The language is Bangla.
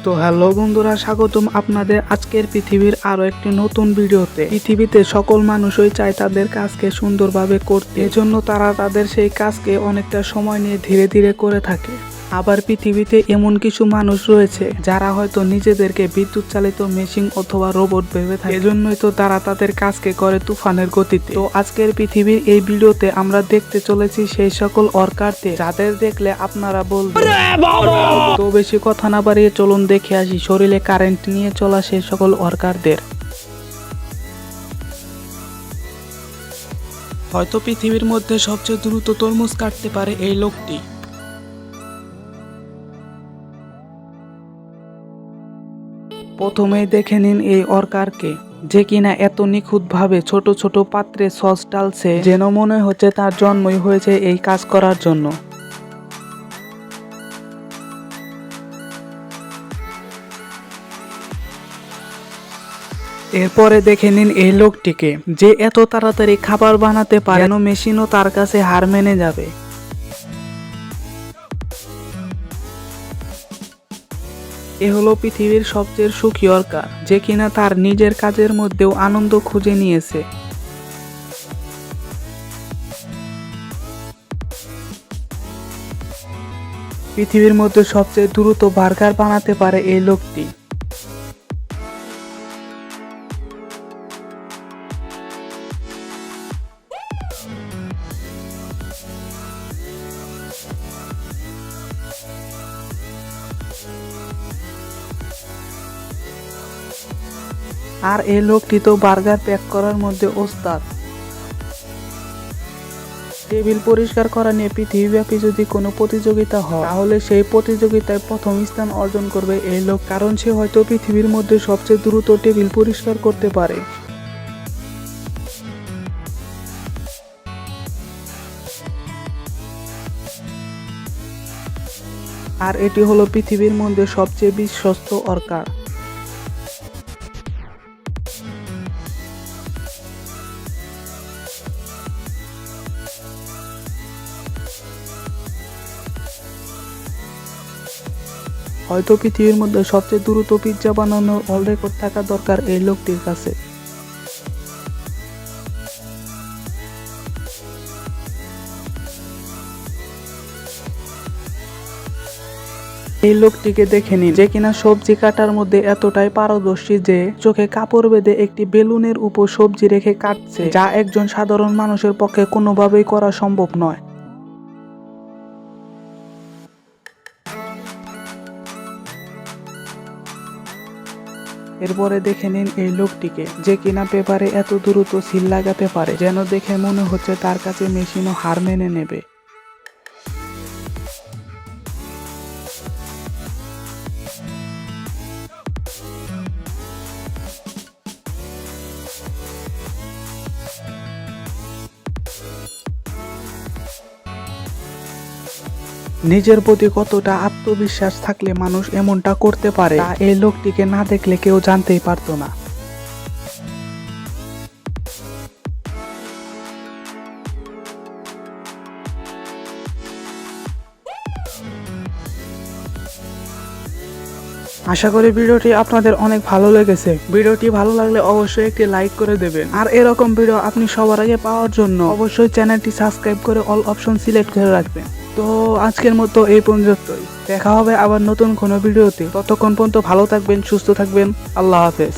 তো হ্যালো বন্ধুরা, স্বাগতম আপনাদের আজকের পৃথিবীর আরো একটি নতুন ভিডিওতে। পৃথিবীতে সকল মানুষই চায় তাদের কাজকে সুন্দরভাবে করতে, এজন্য তারা তাদের সেই কাজকে অনেকটা সময় নিয়ে ধীরে ধীরে করে থাকে। আবার পৃথিবীতে এমন কিছু মানুষ রয়েছে যারা হয়তো নিজেদেরকে বিদ্যুৎ চালিত মেশিন অথবা রোবট ভেবে থাকে, এজন্যই তো তারা তাদের কাজকে করে তুফানের গতিতে। তো আজকের পৃথিবীর এই ভিডিওতে আমরা দেখতে চলেছি সেই সকল ওয়ার্কারদের যাদের দেখলে আপনারা বলবেন। তো বেশি কথা না বাড়িয়ে চলুন দেখে আসি শরীরে কারেন্ট নিয়ে চলা সেই সকল ওয়ার্কারদের। হয়তো পৃথিবীর মধ্যে সবচেয়ে দ্রুত তরমুজ কাটতে পারে এই লোকটি। প্রথমেই দেখে নিন এই ওয়ার্কারকে, যে কিনা এত নিখুঁতভাবে ছোট ছোট পাত্রে সস ডালছে, যেন মনে হচ্ছে তার জন্মই হয়েছে এই কাজ করার জন্য। এরপরে দেখে নিন এই লোকটিকে, যে এত তাড়াতাড়ি খাবার বানাতে পারে যেন মেশিনও তার কাছে হার মেনে যাবে। এ হলো পৃথিবীর সবচেয়ে সুখী ওয়ার্কার, যে কিনা তার নিজের কাজের মধ্যেও আনন্দ খুঁজে নিয়েছে। পৃথিবীর মধ্যে সবচেয়ে দ্রুত বার্গার বানাতে পারে এই লোকটি। আর এই লোকটি তো বার্গার প্যাক করার মধ্যে ওস্তাদ। টেবিল পরিষ্কার করা নিয়ে পৃথিবীব্যাপী যদি কোনো প্রতিযোগিতা হয়, তাহলে সেই প্রতিযোগিতায় প্রথম স্থান অর্জন করবে এই লোক, কারণ সে হয়তো পৃথিবীর মধ্যে সবচেয়ে দ্রুত টেবিল পরিষ্কার করতে পারে। আর এটি হলো পৃথিবীর মধ্যে সবচেয়ে বিশ্বস্ত ওয়ার্কার। হয়তো পৃথিবীর মধ্যে সবচেয়ে দ্রুত পিৎজা বানানোর অল রেকর্ড থাকা দরকার এই লোকটির কাছে। এই লোকটিকে দেখে নিন, যে কিনা সবজি কাটার মধ্যে এতটাই পারদর্শী যে চোখে কাপড় বেঁধে একটি বেলুনের উপর সবজি রেখে কাটছে, যা একজন সাধারণ মানুষের পক্ষে কোনোভাবেই করা সম্ভব নয়। এরপরে দেখে নিন এই লোকটিকে, যে কিনা পেপারে এত দ্রুত সিল লাগাতে পারে যেন দেখে মনে হচ্ছে তার কাছে মেশিনও হার মেনে নেবে। নিজের প্রতি কতটা আত্মবিশ্বাস থাকলে মানুষ এমনটা করতে পারে, তা এই লোকটিকে না দেখলে কেউ জানতেই পারতো না। আশা করি ভিডিওটি আপনাদের অনেক ভালো লেগেছে। ভিডিওটি ভালো লাগলে অবশ্যই একটি লাইক করে দেবেন। আর এরকম ভিডিও আপনি সবার আগে পাওয়ার জন্য অবশ্যই চ্যানেলটি সাবস্ক্রাইব করে অল অপশন সিলেক্ট করে রাখবেন। তো আজকের মতো এই পর্যন্তই, দেখা হবে আবার নতুন কোনো ভিডিওতে। ততক্ষণ পর্যন্ত ভালো থাকবেন, সুস্থ থাকবেন। আল্লাহ হাফেজ।